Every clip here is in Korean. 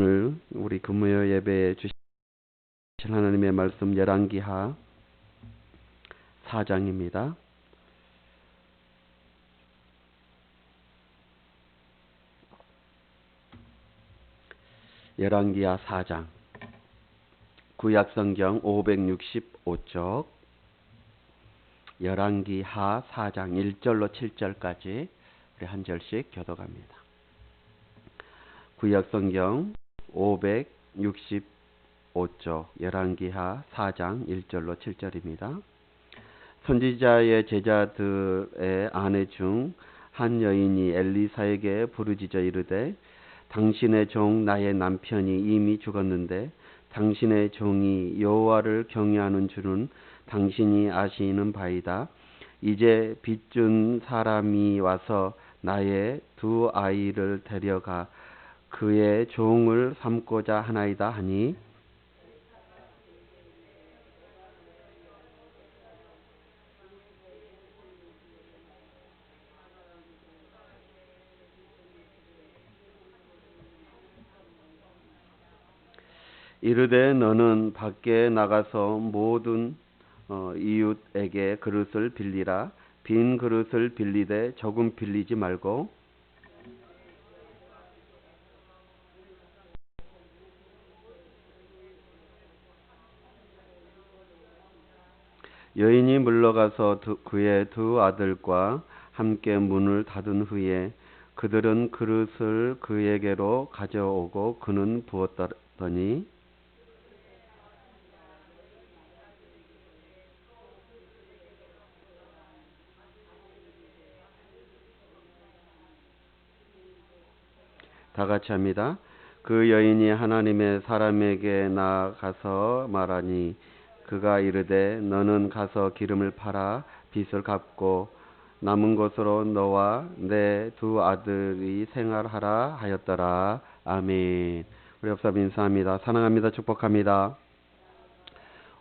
오늘 우리 금요 예배에 주신 하나님의 말씀 열왕기하 4장입니다. 열왕기하 4장 구약성경 565쪽 열왕기하 4장 1절로 7절까지 우리 한 절씩 교독합니다. 구약성경 565쪽 열왕기하 4장 1절로 7절입니다. 선지자의 제자들의 아내 중 한 여인이 엘리사에게 부르짖어 이르되 당신의 종 나의 남편이 이미 죽었는데 당신의 종이 여호와를 경외하는 줄은 당신이 아시는 바이다. 이제 빚준 사람이 와서 나의 두 아이를 데려가 그의 종을 삼고자 하나이다 하니 이르되 너는 밖에 나가서 모든 이웃에게 그릇을 빌리라. 빈 그릇을 빌리되 조금 빌리지 말고 여인이 물러가서 그의 두 아들과 함께 문을 닫은 후에 그들은 그릇을 그에게로 가져오고 그는 부었더니 다 같이 합니다. 그 여인이 하나님의 사람에게 나아가서 말하니 그가 이르되 너는 가서 기름을 팔아 빚을 갚고 남은 것으로 너와 내 두 아들이 생활하라 하였더라. 아멘. 우리 옆사람 인사합니다. 사랑합니다. 축복합니다.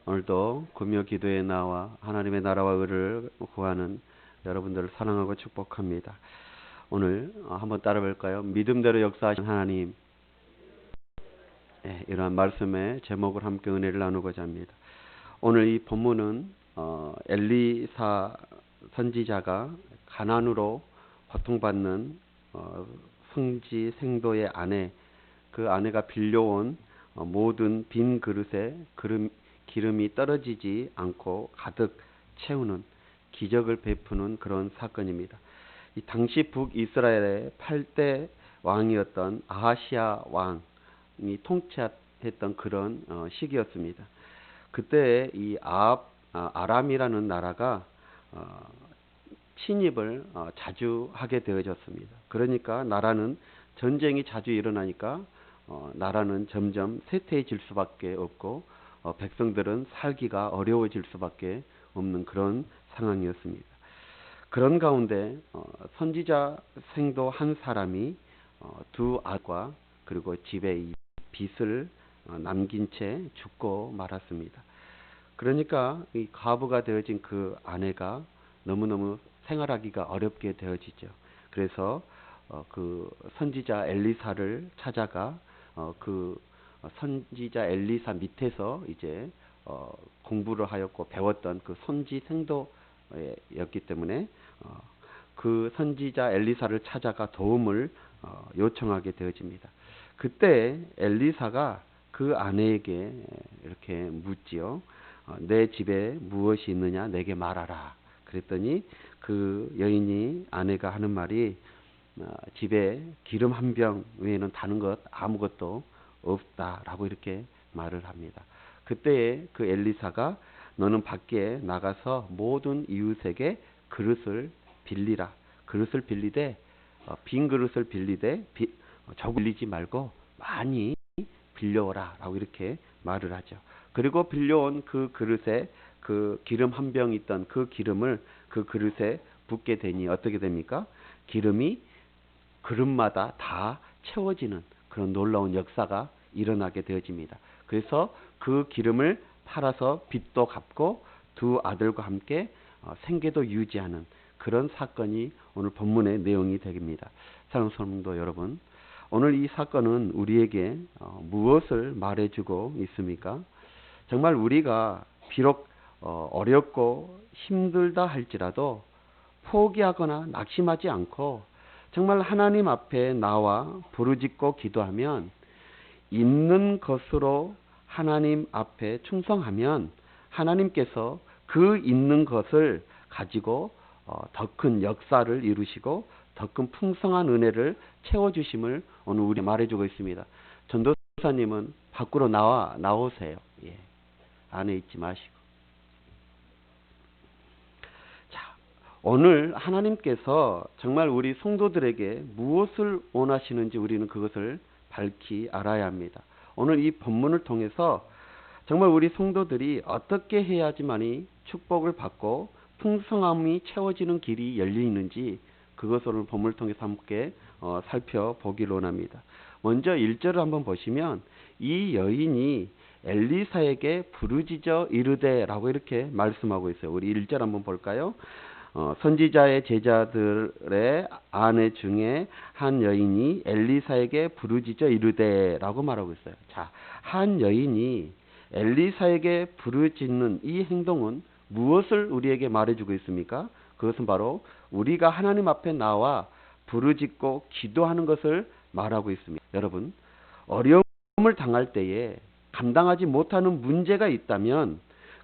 오늘도 금요 기도에 나와 하나님의 나라와 의를 구하는 여러분들을 사랑하고 축복합니다. 오늘 한번 따라 볼까요? 믿음대로 역사하신 하나님. 이러한 말씀의 제목을 함께 은혜를 나누고자 합니다. 오늘 이 본문은 엘리사 선지자가 가난으로 고통받는 성지 생도의 아내, 그 아내가 빌려온 모든 빈 그릇에 기름이 떨어지지 않고 가득 채우는 기적을 베푸는 그런 사건입니다. 이 당시 북이스라엘의 8대 왕이었던 아하시아 왕이 통치했던 그런 시기였습니다. 그때 이 아람이라는 나라가 침입을 자주 하게 되어졌습니다. 그러니까 나라는 전쟁이 자주 일어나니까 나라는 점점 쇠퇴해질 수밖에 없고 백성들은 살기가 어려워질 수밖에 없는 그런 상황이었습니다. 그런 가운데 선지자 생도 한 사람이 두 아들과 그리고 집에 이 빚을 남긴 채 죽고 말았습니다. 그러니까 이 과부가 되어진 그 아내가 너무너무 생활하기가 어렵게 되어지죠. 그래서 그 선지자 엘리사를 찾아가 그 선지자 엘리사 밑에서 이제 공부를 하였고 배웠던 그 선지 생도였기 때문에 그 선지자 엘리사를 찾아가 도움을 요청하게 되어집니다. 그때 엘리사가 그 아내에게 이렇게 묻지요. 내 집에 무엇이 있느냐 내게 말하라. 그랬더니 그 여인이 아내가 하는 말이 집에 기름 한 병 외에는 다른 것 아무것도 없다라고 이렇게 말을 합니다. 그때 그 엘리사가 너는 밖에 나가서 모든 이웃에게 그릇을 빌리라. 그릇을 빌리되 빈 그릇을 빌리되 적게 빌리지 말고 많이 빌려오라 라고 이렇게 말을 하죠. 그리고 빌려온 그 그릇에 그 기름 한 병 있던 그 기름을 그 그릇에 붓게 되니 어떻게 됩니까? 기름이 그릇마다 다 채워지는 그런 놀라운 역사가 일어나게 되어집니다. 그래서 그 기름을 팔아서 빚도 갚고 두 아들과 함께 생계도 유지하는 그런 사건이 오늘 본문의 내용이 됩니다. 사랑하는 성도 여러분, 오늘 이 사건은 우리에게 무엇을 말해주고 있습니까? 정말 우리가 비록 어렵고 힘들다 할지라도 포기하거나 낙심하지 않고 정말 하나님 앞에 나와 부르짖고 기도하면 있는 것으로 하나님 앞에 충성하면 하나님께서 그 있는 것을 가지고 더 큰 역사를 이루시고 더 큰 풍성한 은혜를 채워주심을 오늘 우리 말해주고 있습니다. 전도사님은 밖으로 나오세요. 예. 안에 있지 마시고. 자, 오늘 하나님께서 정말 우리 성도들에게 무엇을 원하시는지 우리는 그것을 밝히 알아야 합니다. 오늘 이 본문을 통해서 정말 우리 성도들이 어떻게 해야지만이 축복을 받고 풍성함이 채워지는 길이 열려 있는지 그것을 오늘 본문을 통해서 함께 살펴보기를 원합니다. 먼저 1절을 한번 보시면 이 여인이 엘리사에게 부르짖어 이르되라고 이렇게 말씀하고 있어요. 우리 1절 한번 볼까요? 선지자의 제자들의 아내 중에 한 여인이 엘리사에게 부르짖어 이르되라고 말하고 있어요. 자, 한 여인이 엘리사에게 부르짖는 이 행동은 무엇을 우리에게 말해주고 있습니까? 그것은 바로 우리가 하나님 앞에 나와 부르짖고 기도하는 것을 말하고 있습니다. 여러분, 어려움을 당할 때에 감당하지 못하는 문제가 있다면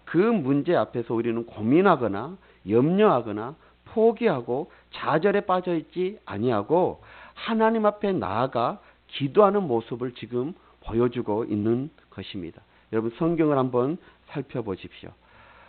그 문제 앞에서 우리는 고민하거나 염려하거나 포기하고 좌절에 빠져 있지 아니하고 하나님 앞에 나아가 기도하는 모습을 지금 보여주고 있는 것입니다. 여러분, 성경을 한번 살펴보십시오.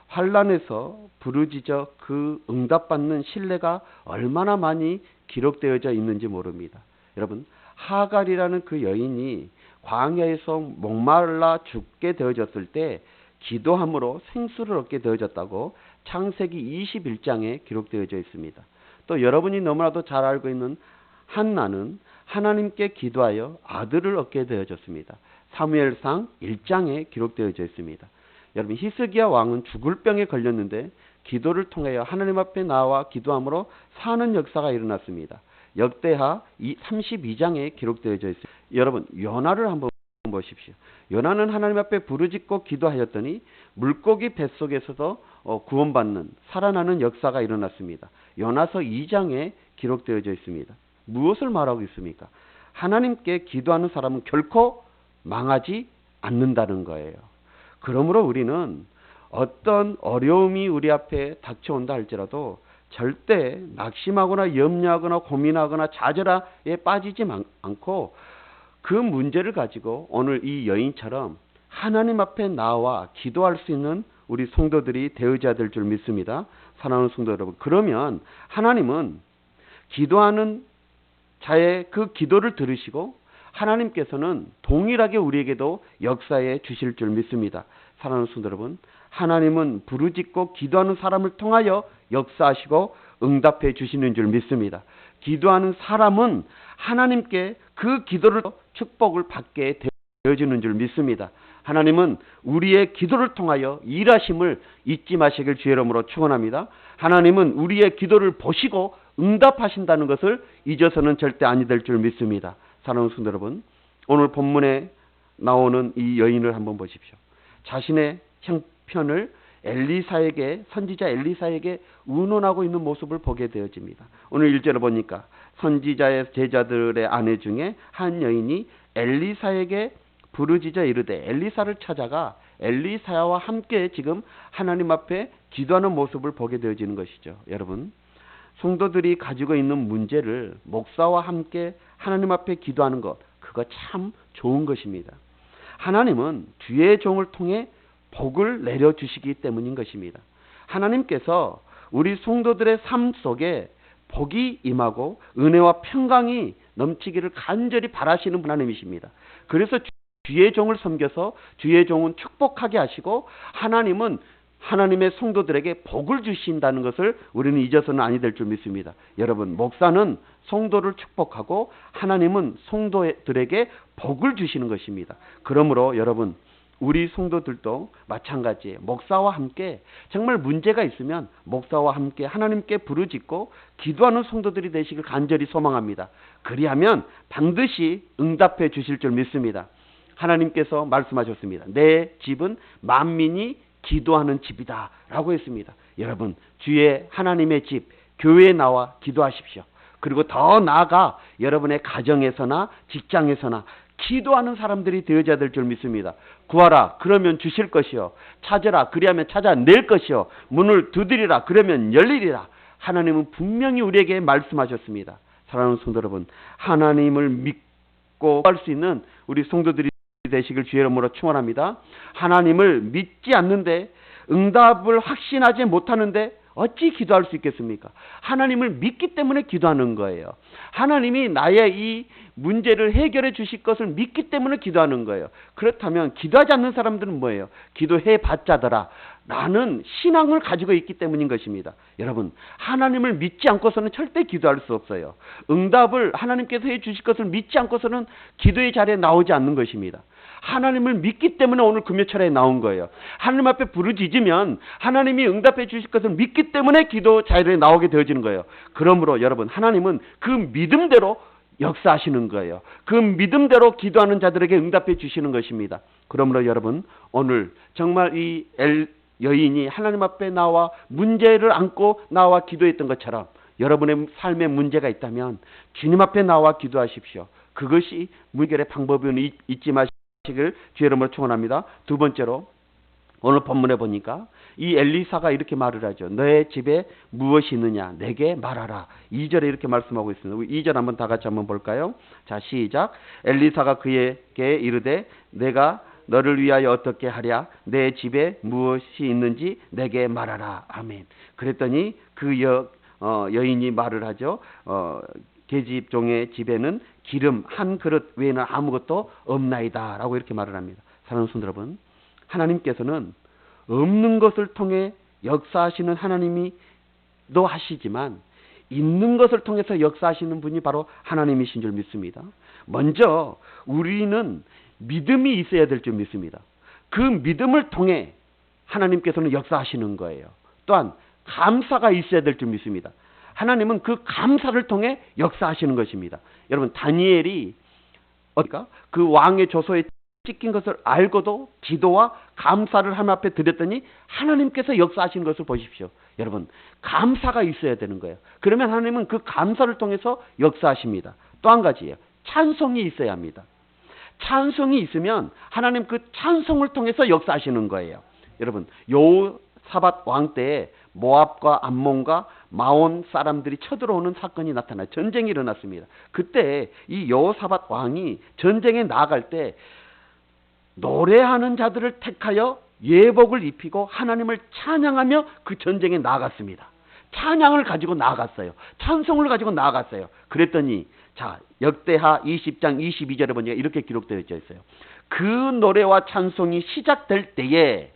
환난에서 부르짖어 그 응답받는 신뢰가 얼마나 많이 기록되어져 있는지 모릅니다. 여러분, 하갈이라는 그 여인이 광야에서 목말라 죽게 되어졌을 때 기도함으로 생수를 얻게 되어졌다고 창세기 21장에 기록되어져 있습니다. 또 여러분이 너무나도 잘 알고 있는 한나는 하나님께 기도하여 아들을 얻게 되어졌습니다. 사무엘상 1장에 기록되어져 있습니다. 여러분, 히스기야 왕은 죽을 병에 걸렸는데 기도를 통하여 하나님 앞에 나와 기도함으로 사는 역사가 일어났습니다. 역대하 32장에 기록되어져 있어요. 여러분, 요나를 한번 보십시오. 요나는 하나님 앞에 부르짖고 기도하였더니 물고기 뱃속에서도 구원받는 살아나는 역사가 일어났습니다. 요나서 2장에 기록되어져 있습니다. 무엇을 말하고 있습니까? 하나님께 기도하는 사람은 결코 망하지 않는다는 거예요. 그러므로 우리는 어떤 어려움이 우리 앞에 닥쳐온다 할지라도 절대 낙심하거나 염려하거나 고민하거나 좌절에 빠지지 않고 그 문제를 가지고 오늘 이 여인처럼 하나님 앞에 나와 기도할 수 있는 우리 성도들이 되어야 될 줄 믿습니다. 사랑하는 성도 여러분, 그러면 하나님은 기도하는 자의 그 기도를 들으시고 하나님께서는 동일하게 우리에게도 역사해 주실 줄 믿습니다. 사랑하는 성도 여러분, 하나님은 부르짖고 기도하는 사람을 통하여 역사하시고 응답해 주시는 줄 믿습니다. 기도하는 사람은 하나님께 그 기도를 축복을 받게 되어지는 줄 믿습니다. 하나님은 우리의 기도를 통하여 일하심을 잊지 마시길 주의 이름으로 축원합니다. 하나님은 우리의 기도를 보시고 응답하신다는 것을 잊어서는 절대 아니 될 줄 믿습니다. 사랑하는 성도 여러분, 오늘 본문에 나오는 이 여인을 한번 보십시오. 자신의 형편을 선지자 엘리사에게 의논하고 있는 모습을 보게 되어집니다. 오늘 1절을 보니까 선지자의 제자들의 아내 중에 한 여인이 엘리사에게 부르짖어 이르되, 엘리사를 찾아가 엘리사와 함께 지금 하나님 앞에 기도하는 모습을 보게 되어지는 것이죠. 여러분, 성도들이 가지고 있는 문제를 목사와 함께 하나님 앞에 기도하는 것, 그거 참 좋은 것입니다. 하나님은 주의 종을 통해 복을 내려주시기 때문인 것입니다. 하나님께서 우리 성도들의 삶 속에 복이 임하고 은혜와 평강이 넘치기를 간절히 바라시는 하나님이십니다. 그래서 주의 종을 섬겨서 주의 종은 축복하게 하시고 하나님은 하나님의 성도들에게 복을 주신다는 것을 우리는 잊어서는 아니 될 줄 믿습니다. 여러분, 목사는 성도를 축복하고 하나님은 성도들에게 복을 주시는 것입니다. 그러므로 여러분, 우리 성도들도 마찬가지예요. 목사와 함께 정말 문제가 있으면 목사와 함께 하나님께 부르짖고 기도하는 성도들이 되시길 간절히 소망합니다. 그리하면 반드시 응답해 주실 줄 믿습니다. 하나님께서 말씀하셨습니다. 내 집은 만민이 기도하는 집이다 라고 했습니다. 여러분, 주의 하나님의 집, 교회에 나와 기도하십시오. 그리고 더 나아가 여러분의 가정에서나 직장에서나 기도하는 사람들이 되어야 될 줄 믿습니다. 구하라 그러면 주실 것이요, 찾으라 그리하면 찾아낼 것이요, 문을 두드리라 그러면 열리리라. 하나님은 분명히 우리에게 말씀하셨습니다. 사랑하는 성도 여러분, 하나님을 믿고 할 수 있는 우리 성도들이 되시길 주의 이름으로 축원합니다. 하나님을 믿지 않는데, 응답을 확신하지 못하는데 어찌 기도할 수 있겠습니까? 하나님을 믿기 때문에 기도하는 거예요. 하나님이 나의 이 문제를 해결해 주실 것을 믿기 때문에 기도하는 거예요. 그렇다면 기도하지 않는 사람들은 뭐예요? 기도해 봤자더라. 나는 신앙을 가지고 있기 때문인 것입니다. 여러분, 하나님을 믿지 않고서는 절대 기도할 수 없어요. 응답을 하나님께서 해 주실 것을 믿지 않고서는 기도의 자리에 나오지 않는 것입니다. 하나님을 믿기 때문에 오늘 금요철에 나온 거예요. 하나님 앞에 부르짖으면 하나님이 응답해 주실 것을 믿기 때문에 기도 자리에 나오게 되어지는 거예요. 그러므로 여러분, 하나님은 그 믿음대로 역사하시는 거예요. 그 믿음대로 기도하는 자들에게 응답해 주시는 것입니다. 그러므로 여러분, 오늘 정말 이 여인이 하나님 앞에 나와 문제를 안고 나와 기도했던 것처럼 여러분의 삶에 문제가 있다면 주님 앞에 나와 기도하십시오. 그것이 문결의 방법은 잊지 마시길 주의 이름으로 축원합니다. 두 번째로, 오늘 본문에 보니까 이 엘리사가 이렇게 말을 하죠. 너의 집에 무엇이 있느냐 내게 말하라. 2절에 이렇게 말씀하고 있습니다. 2절 한번 다 같이 한번 볼까요? 자, 시작. 엘리사가 그에게 이르되 내가 너를 위하여 어떻게 하랴? 내 집에 무엇이 있는지 내게 말하라. 아멘. 그랬더니 그 여인이 말을 하죠. 계집종의 집에는 기름 한 그릇 외에는 아무것도 없나이다 라고 이렇게 말을 합니다. 사랑하는 성도 여러분, 하나님께서는 없는 것을 통해 역사하시는 하나님이도 하시지만 있는 것을 통해서 역사하시는 분이 바로 하나님이신 줄 믿습니다. 먼저 우리는 믿음이 있어야 될 줄 믿습니다. 그 믿음을 통해 하나님께서는 역사하시는 거예요. 또한 감사가 있어야 될 줄 믿습니다. 하나님은 그 감사를 통해 역사하시는 것입니다. 여러분, 다니엘이 그 왕의 조서에 찍힌 것을 알고도 기도와 감사를 하나님 앞에 드렸더니 하나님께서 역사하시는 것을 보십시오. 여러분, 감사가 있어야 되는 거예요. 그러면 하나님은 그 감사를 통해서 역사하십니다. 또 한 가지예요. 찬송이 있어야 합니다. 찬송이 있으면 하나님 그 찬송을 통해서 역사하시는 거예요. 여러분, 여호사밧 왕 때에 모압과 암몬과 마온 사람들이 쳐들어오는 사건이 나타나요. 전쟁이 일어났습니다. 그때 이 여호사밧 왕이 전쟁에 나아갈 때 노래하는 자들을 택하여 예복을 입히고 하나님을 찬양하며 그 전쟁에 나아갔습니다. 찬양을 가지고 나아갔어요. 찬송을 가지고 나아갔어요. 그랬더니 자, 역대하 20장 22절에 보니까 이렇게 기록되어 있어요. 그 노래와 찬송이 시작될 때에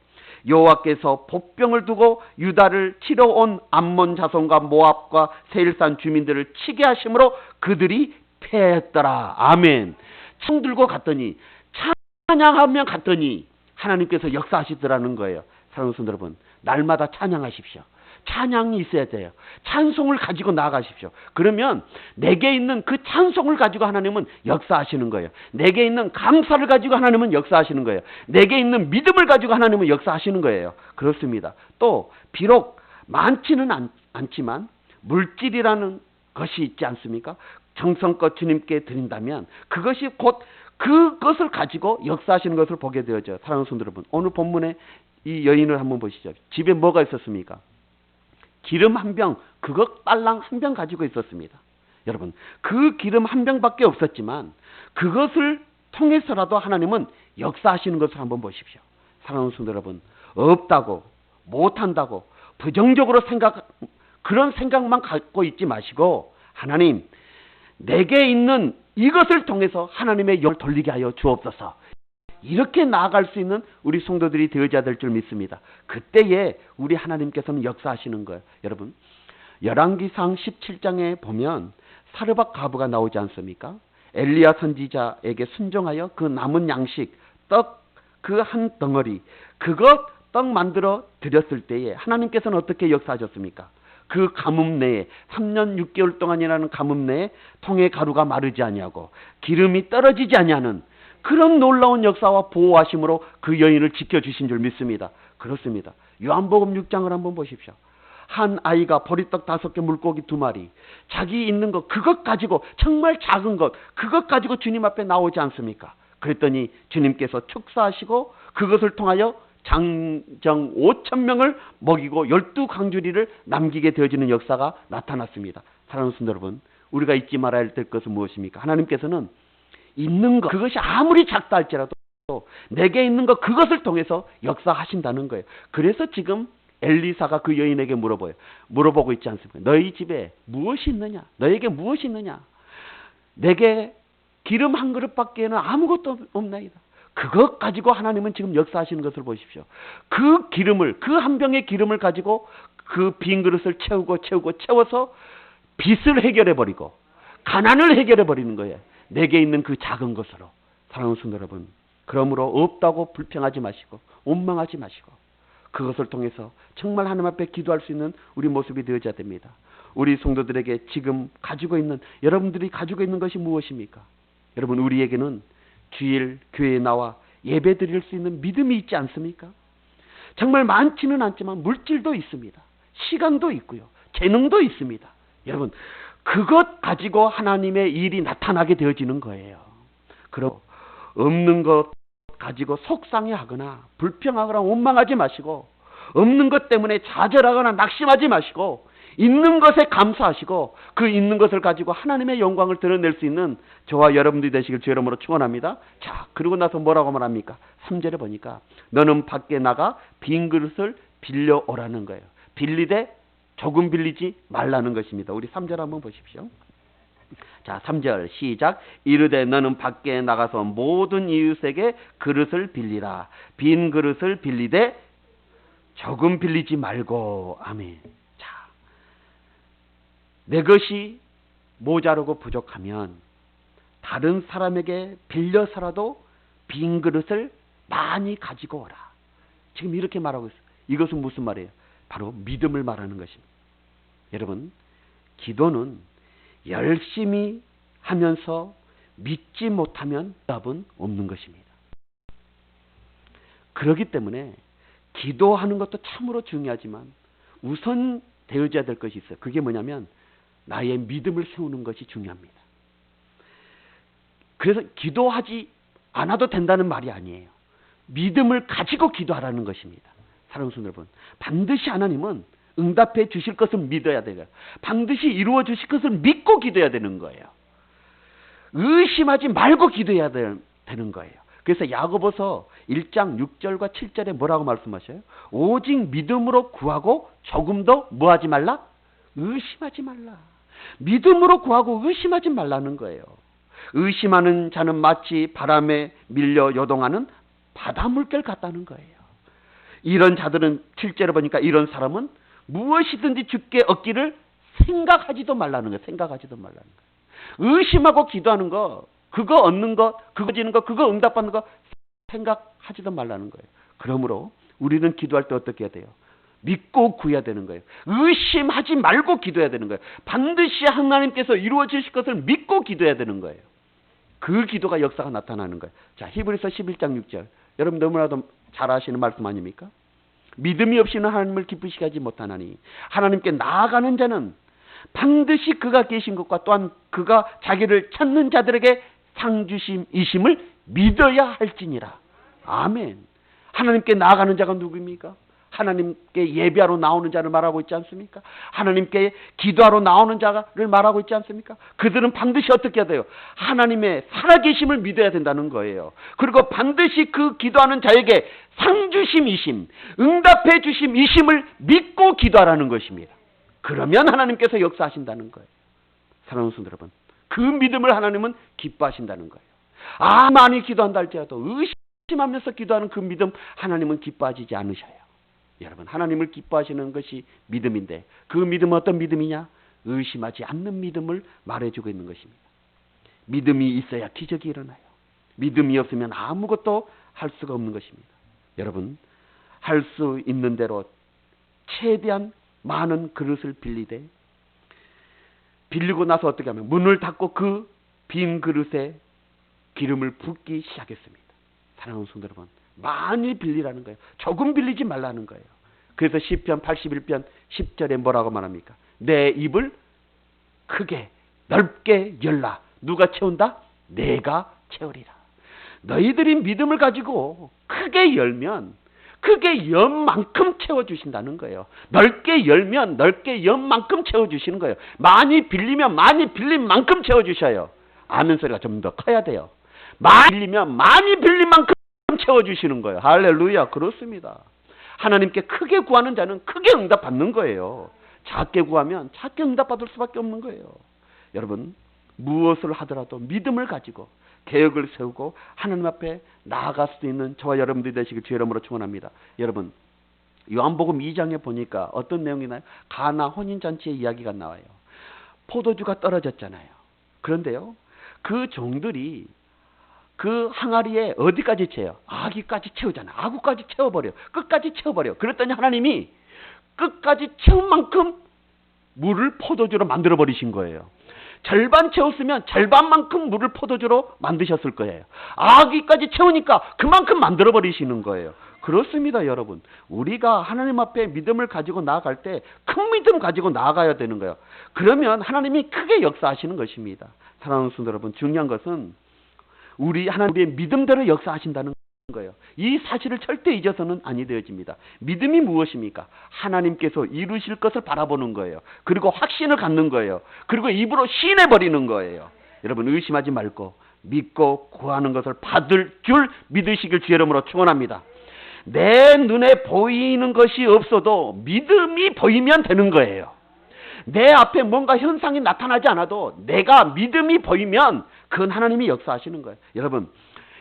여호와께서 복병을 두고 유다를 치러 온 암몬 자손과 모압과 세일산 주민들을 치게 하심으로 그들이 패했더라. 아멘. 창 들고 갔더니, 찬양하며 갔더니 하나님께서 역사하시더라는 거예요. 사랑하는 성도 여러분, 날마다 찬양하십시오. 찬양이 있어야 돼요. 찬송을 가지고 나아가십시오. 그러면 내게 있는 그 찬송을 가지고 하나님은 역사하시는 거예요. 내게 있는 감사를 가지고 하나님은 역사하시는 거예요. 내게 있는 믿음을 가지고 하나님은 역사하시는 거예요. 그렇습니다. 또 비록 많지는 않지만 물질이라는 것이 있지 않습니까? 정성껏 주님께 드린다면 그것이 곧 그것을 가지고 역사하시는 것을 보게 되어져. 사랑하는 성도 여러분, 오늘 본문에 이 여인을 한번 보시죠. 집에 뭐가 있었습니까? 기름 한 병, 그것 빨랑 한 병 가지고 있었습니다. 여러분, 그 기름 한 병밖에 없었지만 그것을 통해서라도 하나님은 역사하시는 것을 한번 보십시오. 사랑하는 성도 여러분, 없다고, 못한다고, 부정적으로 그런 생각만 갖고 있지 마시고, 하나님, 내게 있는 이것을 통해서 하나님의 영을 돌리게 하여 주옵소서. 이렇게 나아갈 수 있는 우리 성도들이 되어야 될 줄 믿습니다. 그때에 우리 하나님께서는 역사하시는 거예요. 여러분, 열왕기상 17장에 보면 사르밧 과부가 나오지 않습니까? 엘리야 선지자에게 순종하여 그 남은 양식, 떡 그 한 덩어리, 그것 떡 만들어 드렸을 때에 하나님께서는 어떻게 역사하셨습니까? 그 가뭄 내에 3년 6개월 동안이라는 가뭄 내에 통의 가루가 마르지 아니하고 기름이 떨어지지 아니하는 그런 놀라운 역사와 보호하심으로 그 여인을 지켜주신 줄 믿습니다. 그렇습니다. 요한복음 6장을 한번 보십시오. 한 아이가 보리떡 5개, 물고기 2마리, 자기 있는 것 그것 가지고, 정말 작은 것 그것 가지고 주님 앞에 나오지 않습니까? 그랬더니 주님께서 축사하시고 그것을 통하여 장정 5,000명을 먹이고 12광주리를 남기게 되어지는 역사가 나타났습니다. 사랑하는 성도 여러분, 우리가 잊지 말아야 될 것은 무엇입니까? 하나님께서는 있는 것, 그것이 아무리 작다 할지라도 내게 있는 것 그것을 통해서 역사하신다는 거예요. 그래서 지금 엘리사가 그 여인에게 물어보고 있지 않습니까? 너희 집에 무엇이 있느냐? 너에게 무엇이 있느냐? 내게 기름 한 그릇밖에는 아무것도 없나이다. 그것 가지고 하나님은 지금 역사하시는 것을 보십시오. 그 기름을, 그 한 병의 기름을 가지고 그 빈 그릇을 채워서 빚을 해결해버리고 가난을 해결해버리는 거예요. 내게 있는 그 작은 것으로. 사랑하는 성도 여러분, 그러므로 없다고 불평하지 마시고 원망하지 마시고 그것을 통해서 정말 하나님 앞에 기도할 수 있는 우리 모습이 되어져야 됩니다. 우리 성도들에게 지금 가지고 있는, 여러분들이 가지고 있는 것이 무엇입니까? 여러분, 우리에게는 주일 교회에 나와 예배 드릴 수 있는 믿음이 있지 않습니까? 정말 많지는 않지만 물질도 있습니다. 시간도 있고요. 재능도 있습니다. 여러분, 그것 가지고 하나님의 일이 나타나게 되어지는 거예요. 그럼 없는 것 가지고 속상해하거나 불평하거나 원망하지 마시고, 없는 것 때문에 좌절하거나 낙심하지 마시고, 있는 것에 감사하시고 그 있는 것을 가지고 하나님의 영광을 드러낼 수 있는 저와 여러분들이 되시길 주 이름으로 축원합니다. 자, 그리고 나서 뭐라고 말합니까? 3절에 보니까 너는 밖에 나가 빈 그릇을 빌려오라는 거예요. 빌리되 조금 빌리지 말라는 것입니다. 우리 3절 한번 보십시오. 자, 3절 시작. 이르되 너는 밖에 나가서 모든 이웃에게 그릇을 빌리라. 빈 그릇을 빌리되 조금 빌리지 말고. 아멘. 내 것이 모자르고 부족하면 다른 사람에게 빌려서라도 빈 그릇을 많이 가지고 오라. 지금 이렇게 말하고 있어요. 이것은 무슨 말이에요? 바로 믿음을 말하는 것입니다. 여러분, 기도는 열심히 하면서 믿지 못하면 답은 없는 것입니다. 그렇기 때문에 기도하는 것도 참으로 중요하지만 우선 되어져야 될 것이 있어요. 그게 뭐냐면 나의 믿음을 세우는 것이 중요합니다. 그래서 기도하지 않아도 된다는 말이 아니에요. 믿음을 가지고 기도하라는 것입니다. 사랑하는 성도 여러분, 반드시 하나님은 응답해 주실 것을 믿어야 돼요. 반드시 이루어 주실 것을 믿고 기도해야 되는 거예요. 의심하지 말고 기도해야 되는 거예요. 그래서 야고보서 1장 6절과 7절에 뭐라고 말씀하셔요? 오직 믿음으로 구하고 조금도 뭐하지 말라? 의심하지 말라. 믿음으로 구하고 의심하지 말라는 거예요. 의심하는 자는 마치 바람에 밀려 요동하는 바다 물결 같다는 거예요. 이런 자들은 7절에 보니까 이런 사람은 무엇이든지 주께 얻기를 생각하지도 말라는 거예요. 생각하지도 말라는 거예요. 의심하고 기도하는 거, 그거 얻는 것, 그거 지는 것, 그거 응답받는 거 생각하지도 말라는 거예요. 그러므로 우리는 기도할 때 어떻게 해야 돼요? 믿고 구해야 되는 거예요. 의심하지 말고 기도해야 되는 거예요. 반드시 하나님께서 이루어 주실 것을 믿고 기도해야 되는 거예요. 그 기도가 역사가 나타나는 거예요. 자, 히브리서 11장 6절. 여러분 너무나도 잘 아시는 말씀 아닙니까? 믿음이 없이는 하나님을 기쁘시게 하지 못하나니 하나님께 나아가는 자는 반드시 그가 계신 것과 또한 그가 자기를 찾는 자들에게 상주심이심을 믿어야 할지니라. 아멘. 하나님께 나아가는 자가 누구입니까? 하나님께 예배하러 나오는 자를 말하고 있지 않습니까? 하나님께 기도하러 나오는 자를 말하고 있지 않습니까? 그들은 반드시 어떻게 해야 돼요? 하나님의 살아계심을 믿어야 된다는 거예요. 그리고 반드시 그 기도하는 자에게 상주심이심, 응답해 주심이심을 믿고 기도하라는 것입니다. 그러면 하나님께서 역사하신다는 거예요. 사랑하는 성도 여러분, 그 믿음을 하나님은 기뻐하신다는 거예요. 많이 기도한다 할지라도 의심하면서 기도하는 그 믿음 하나님은 기뻐하시지 않으셔요. 여러분, 하나님을 기뻐하시는 것이 믿음인데 그 믿음은 어떤 믿음이냐? 의심하지 않는 믿음을 말해주고 있는 것입니다. 믿음이 있어야 기적이 일어나요. 믿음이 없으면 아무것도 할 수가 없는 것입니다. 여러분, 할 수 있는 대로 최대한 많은 그릇을 빌리고 나서 어떻게 하면 문을 닫고 그 빈 그릇에 기름을 붓기 시작했습니다. 사랑하는 성도 여러분, 많이 빌리라는 거예요. 조금 빌리지 말라는 거예요. 그래서 시편 81편 10절에 뭐라고 말합니까? 내 입을 크게 넓게 열라. 누가 채운다? 내가 채우리라. 너희들이 믿음을 가지고 크게 열면 크게 연 만큼 채워주신다는 거예요. 넓게 열면 넓게 연 만큼 채워주시는 거예요. 많이 빌리면 많이 빌린 만큼 채워주셔요. 아멘 소리가 좀 더 커야 돼요. 많이 빌리면 많이 빌린 만큼 채워주시는 거예요. 할렐루야. 그렇습니다. 하나님께 크게 구하는 자는 크게 응답받는 거예요. 작게 구하면 작게 응답받을 수밖에 없는 거예요. 여러분, 무엇을 하더라도 믿음을 가지고 계획을 세우고 하나님 앞에 나아갈 수 있는 저와 여러분들이 되시길 주의 이름으로 축원합니다. 여러분, 요한복음 2장에 보니까 어떤 내용이 나요? 가나 혼인잔치의 이야기가 나와요. 포도주가 떨어졌잖아요. 그런데요, 그 종들이 그 항아리에 어디까지 채워요? 아기까지 채우잖아요. 아구까지 채워버려. 끝까지 채워버려. 그랬더니 하나님이 끝까지 채운 만큼 물을 포도주로 만들어버리신 거예요. 절반 채웠으면 절반만큼 물을 포도주로 만드셨을 거예요. 아기까지 채우니까 그만큼 만들어버리시는 거예요. 그렇습니다, 여러분. 우리가 하나님 앞에 믿음을 가지고 나아갈 때 큰 믿음 가지고 나아가야 되는 거예요. 그러면 하나님이 크게 역사하시는 것입니다. 사랑하는 성도 여러분, 중요한 것은 하나님의 믿음대로 역사하신다는 거예요. 이 사실을 절대 잊어서는 아니 되어집니다. 믿음이 무엇입니까? 하나님께서 이루실 것을 바라보는 거예요. 그리고 확신을 갖는 거예요. 그리고 입으로 시인해버리는 거예요. 여러분, 의심하지 말고 믿고 구하는 것을 받을 줄 믿으시길 주의 이름으로 축원합니다. 내 눈에 보이는 것이 없어도 믿음이 보이면 되는 거예요. 내 앞에 뭔가 현상이 나타나지 않아도 내가 믿음이 보이면 그건 하나님이 역사하시는 거예요. 여러분,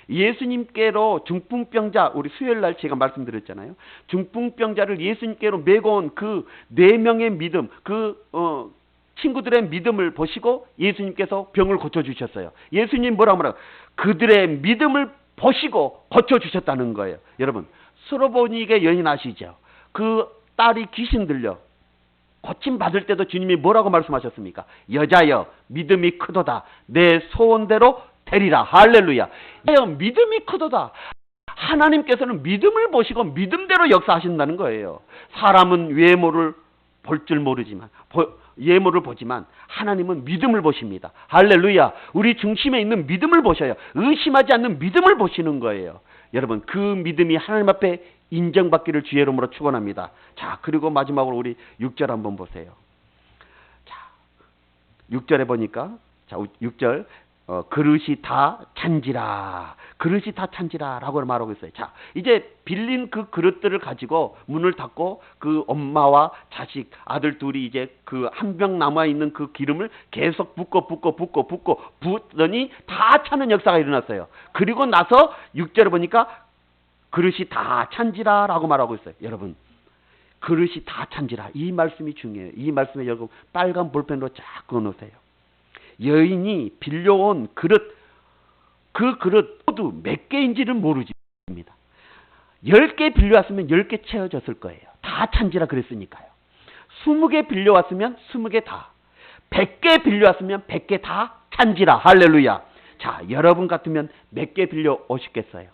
예수님께로 중풍병자, 우리 수요일날 제가 말씀드렸잖아요. 중풍병자를 예수님께로 메고 온 그 4명의 믿음, 친구들의 믿음을 보시고 예수님께서 병을 고쳐주셨어요. 예수님 뭐라고 말해요? 그들의 믿음을 보시고 고쳐주셨다는 거예요. 여러분, 수로보니게 여인 아시죠? 그 딸이 귀신 들려 고침 받을 때도 주님이 뭐라고 말씀하셨습니까? 여자여, 믿음이 크도다. 내 소원대로 되리라. 할렐루야. 믿음이 크도다. 하나님께서는 믿음을 보시고 믿음대로 역사하신다는 거예요. 사람은 외모를 볼 줄 모르지만, 외모를 보지만 하나님은 믿음을 보십니다. 할렐루야. 우리 중심에 있는 믿음을 보셔요. 의심하지 않는 믿음을 보시는 거예요. 여러분, 그 믿음이 하나님 앞에 인정받기를 주의 이름으로 축원합니다. 자, 그리고 마지막으로 우리 6절 한번 보세요. 자, 6절에 보니까, 자, 6절, 그릇이 다 찬지라. 그릇이 다 찬지라 라고 말하고 있어요. 자, 이제 빌린 그 그릇들을 가지고 문을 닫고 그 엄마와 자식, 아들 둘이 이제 그 한 병 남아있는 그 기름을 계속 붓더니 다 차는 역사가 일어났어요. 그리고 나서 6절에 보니까 그릇이 다 찬지라 라고 말하고 있어요. 여러분, 그릇이 다 찬지라. 이 말씀이 중요해요. 이 말씀에 여러분 빨간 볼펜으로 쫙 그어놓으세요. 여인이 빌려온 그릇, 그 그릇 모두 몇 개인지는 모르집니다. 10개 빌려왔으면 10개 채워졌을 거예요. 다 찬지라 그랬으니까요. 20개 빌려왔으면 20개 다. 100개 빌려왔으면 100개 다 찬지라. 할렐루야. 자, 여러분 같으면 몇 개 빌려 오시겠어요?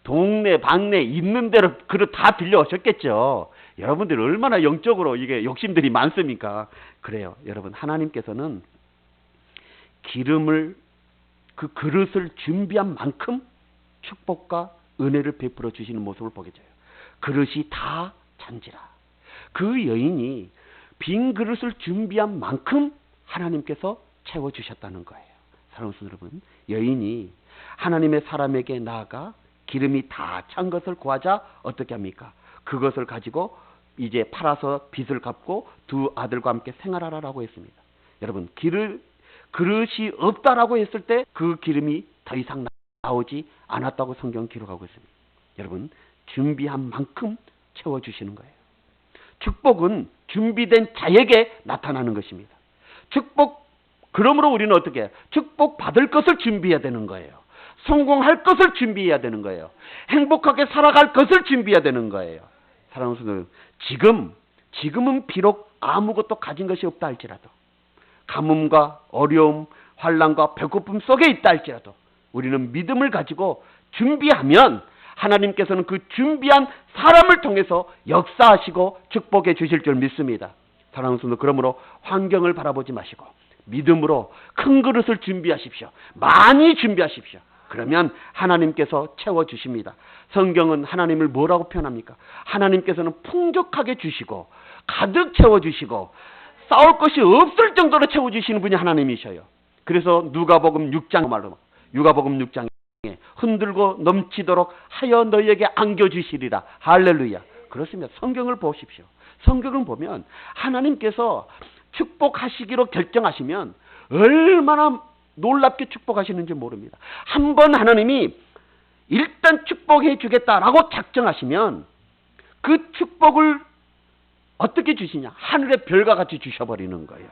동네 방네 있는 대로 그릇 다 빌려 오셨겠죠. 여러분들이 얼마나 영적으로 이게 욕심들이 많습니까? 그래요. 여러분, 하나님께서는 기름을, 그 그릇을 준비한 만큼 축복과 은혜를 베풀어 주시는 모습을 보게 돼요. 그릇이 다 찬지라. 그 여인이 빈 그릇을 준비한 만큼 하나님께서 채워주셨다는 거예요. 사랑하는 여러분, 여인이 하나님의 사람에게 나아가 기름이 다 찬 것을 구하자 어떻게 합니까? 그것을 가지고 이제 팔아서 빚을 갚고 두 아들과 함께 생활하라고 했습니다. 여러분, 그릇이 없다라고 했을 때 그 기름이 더 이상 나오지 않았다고 성경은 기록하고 있습니다. 여러분, 준비한 만큼 채워주시는 거예요. 축복은 준비된 자에게 나타나는 것입니다. 그러므로 우리는 어떻게 해요? 축복 받을 것을 준비해야 되는 거예요. 성공할 것을 준비해야 되는 거예요. 행복하게 살아갈 것을 준비해야 되는 거예요. 사랑하는 성도들, 지금은 비록 아무것도 가진 것이 없다 할지라도, 가뭄과 어려움, 환난과 배고픔 속에 있다 할지라도 우리는 믿음을 가지고 준비하면 하나님께서는 그 준비한 사람을 통해서 역사하시고 축복해 주실 줄 믿습니다. 사랑하는 성도, 그러므로 환경을 바라보지 마시고 믿음으로 큰 그릇을 준비하십시오. 많이 준비하십시오. 그러면 하나님께서 채워주십니다. 성경은 하나님을 뭐라고 표현합니까? 하나님께서는 풍족하게 주시고 가득 채워주시고 싸울 것이 없을 정도로 채워주시는 분이 하나님이셔요. 그래서 누가복음 6장 말로, 누가복음 6장에 흔들고 넘치도록 하여 너희에게 안겨주시리라. 할렐루야. 그렇습니다. 성경을 보십시오. 성경을 보면 하나님께서 축복하시기로 결정하시면 얼마나 놀랍게 축복하시는지 모릅니다. 한번 하나님이 일단 축복해 주겠다라고 작정하시면 그 축복을 어떻게 주시냐? 하늘의 별과 같이 주셔버리는 거예요.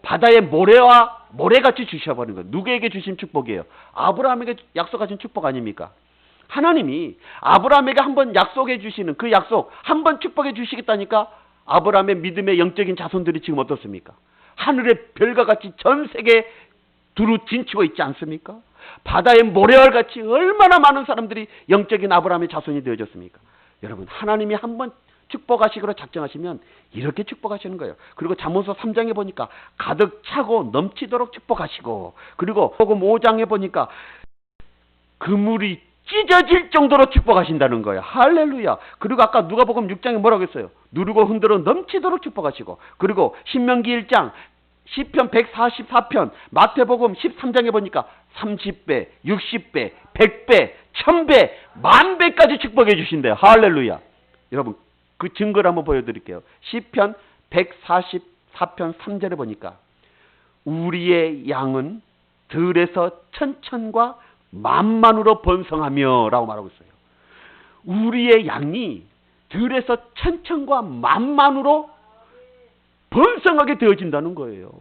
바다의 모래같이 주셔버리는 거예요. 누구에게 주신 축복이에요? 아브라함에게 약속하신 축복 아닙니까? 하나님이 아브라함에게 한번 약속해 주시는 그 약속, 한번 축복해 주시겠다니까 아브라함의 믿음의 영적인 자손들이 지금 어떻습니까? 하늘의 별과 같이 전 세계에 두루 진치고 있지 않습니까? 바다의 모래알같이 얼마나 많은 사람들이 영적인 아브라함의 자손이 되어졌습니까? 여러분, 하나님이 한번 축복하시기로 작정하시면 이렇게 축복하시는 거예요. 그리고 잠언서 3장에 보니까 가득 차고 넘치도록 축복하시고, 그리고 복음 5장에 보니까 그물이 찢어질 정도로 축복하신다는 거예요. 할렐루야. 그리고 아까 누가복음 6장에 뭐라고 했어요? 누르고 흔들어 넘치도록 축복하시고, 그리고 신명기 1장, 시편 144편, 마태복음 13장에 보니까 30배, 60배, 100배, 1000배, 10,000배까지 축복해 주신대요. 할렐루야. 여러분, 그 증거를 한번 보여드릴게요. 시편 144편 3절에 보니까 우리의 양은 들에서 천천과 만만으로 번성하며 라고 말하고 있어요. 우리의 양이 들에서 천천과 만만으로 번성하게 되어진다는 거예요.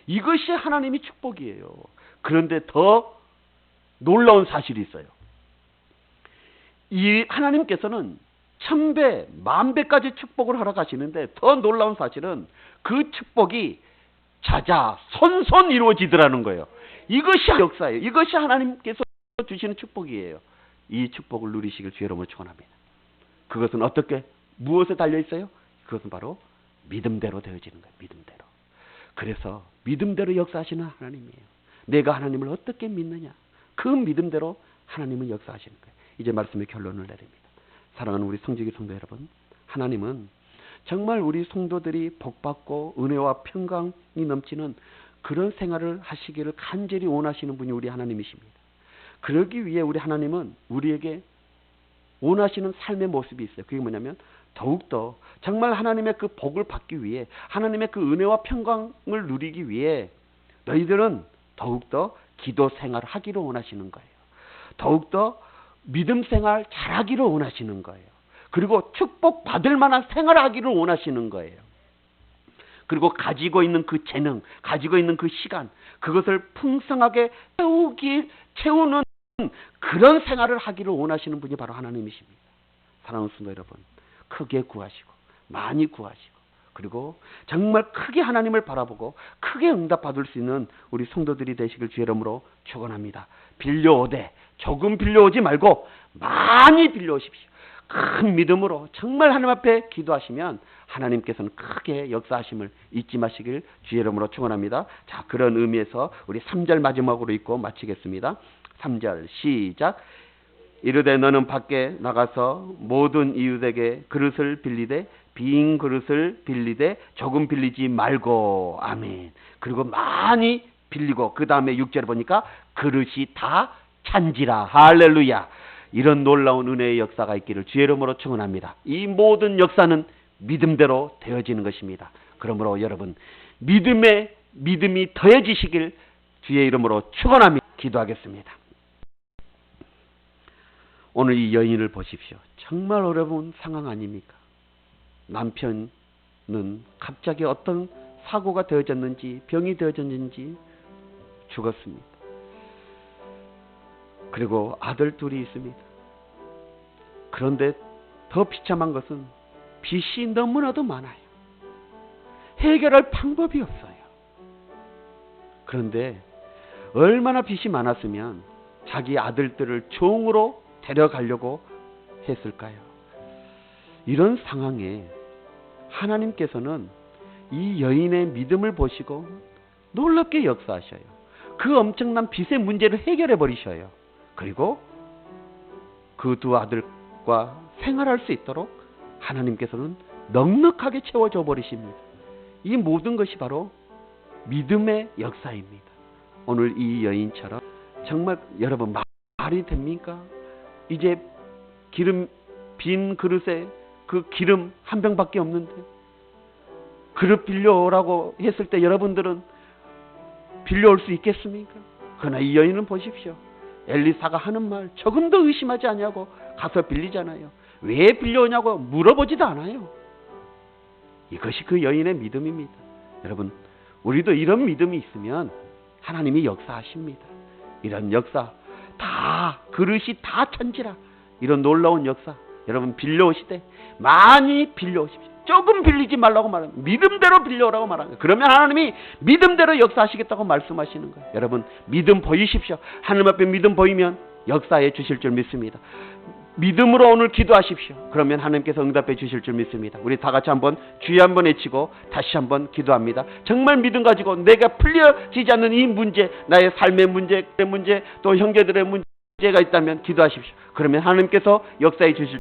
이것이 하나님의 축복이에요. 그런데 더 놀라운 사실이 있어요. 이 하나님께서는 1000배, 10,000배까지 축복을 허락하시는데 더 놀라운 사실은 그 축복이 자자손손 이루어지더라는 거예요. 이것이 역사예요. 이것이 하나님께서 주시는 축복이에요. 이 축복을 누리시길 주의 이름으로 축원합니다. 그것은 어떻게, 무엇에 달려 있어요? 그것은 바로 믿음대로 되어지는 거예요. 믿음대로. 그래서 믿음대로 역사하시는 하나님이에요. 내가 하나님을 어떻게 믿느냐? 그 믿음대로 하나님은 역사하시는 거예요. 이제 말씀의 결론을 내립니다. 사랑하는 우리 성지기 성도 여러분, 하나님은 정말 우리 성도들이 복받고 은혜와 평강이 넘치는 그런 생활을 하시기를 간절히 원하시는 분이 우리 하나님이십니다. 그러기 위해 우리 하나님은 우리에게 원하시는 삶의 모습이 있어요. 그게 뭐냐면 더욱더 정말 하나님의 그 복을 받기 위해, 하나님의 그 은혜와 평강을 누리기 위해 너희들은 더욱더 기도 생활을 하기를 원하시는 거예요. 더욱더 믿음 생활 잘하기를 원하시는 거예요. 그리고 축복 받을 만한 생활을 하기를 원하시는 거예요. 그리고 가지고 있는 그 재능, 가지고 있는 그 시간, 그것을 풍성하게 채우는 그런 생활을 하기를 원하시는 분이 바로 하나님이십니다. 사랑하는 성도 여러분, 크게 구하시고 많이 구하시고, 그리고 정말 크게 하나님을 바라보고 크게 응답받을 수 있는 우리 성도들이 되시길 주의 이름으로 축원합니다. 빌려오되 조금 빌려오지 말고 많이 빌려오십시오. 큰 믿음으로 정말 하나님 앞에 기도하시면 하나님께서는 크게 역사하심을 잊지 마시길 주의 이름으로 축원합니다. 자, 그런 의미에서 우리 3절 마지막으로 읽고 마치겠습니다. 3절 시작. 이르되 너는 밖에 나가서 모든 이웃에게 그릇을 빌리되 빈 그릇을 빌리되 조금 빌리지 말고. 아멘. 그리고 많이 빌리고, 그 다음에 6절에 보니까 그릇이 다 찬지라. 할렐루야. 이런 놀라운 은혜의 역사가 있기를 주의 이름으로 축원합니다. 이 모든 역사는 믿음대로 되어지는 것입니다. 그러므로 여러분, 믿음이 더해지시길 주의 이름으로 축원합니다. 기도하겠습니다. 오늘 이 여인을 보십시오. 정말 어려운 상황 아닙니까? 남편은 갑자기 어떤 사고가 되어졌는지, 병이 되어졌는지 죽었습니다. 그리고 아들 둘이 있습니다. 그런데 더 비참한 것은 빚이 너무나도 많아요. 해결할 방법이 없어요. 그런데 얼마나 빚이 많았으면 자기 아들들을 종으로 데려가려고 했을까요? 이런 상황에 하나님께서는 이 여인의 믿음을 보시고 놀랍게 역사하셔요. 그 엄청난 빚의 문제를 해결해 버리셔요. 그리고 그 두 아들과 생활할 수 있도록 하나님께서는 넉넉하게 채워줘 버리십니다. 이 모든 것이 바로 믿음의 역사입니다. 오늘 이 여인처럼 정말 여러분 말이 됩니까? 이제 기름 빈 그릇에 그 기름 한 병밖에 없는데 그릇 빌려오라고 했을 때 여러분들은 빌려올 수 있겠습니까? 그러나 이 여인은 보십시오. 엘리사가 하는 말 조금도 의심하지 않냐고 가서 빌리잖아요. 왜 빌려오냐고 물어보지도 않아요. 이것이 그 여인의 믿음입니다. 여러분, 우리도 이런 믿음이 있으면 하나님이 역사하십니다. 이런 역사, 다 그릇이 다 천지라, 이런 놀라운 역사 여러분 빌려오시되 많이 빌려오십시오. 조금 빌리지 말라고 말합니다. 믿음대로 빌려오라고 말합니다. 그러면 하나님이 믿음대로 역사하시겠다고 말씀하시는 거예요. 여러분 믿음 보이십시오. 하나님 앞에 믿음 보이면 역사해 주실 줄 믿습니다. 믿음으로 오늘 기도하십시오. 그러면 하나님께서 응답해 주실 줄 믿습니다. 우리 다 같이 한번 주여 한번 외치고 다시 한번 기도합니다. 정말 믿음 가지고 내가 풀려지지 않는 이 문제, 나의 삶의 문제, 또 형제들의 문제가 있다면 기도하십시오. 그러면 하나님께서 역사해 주실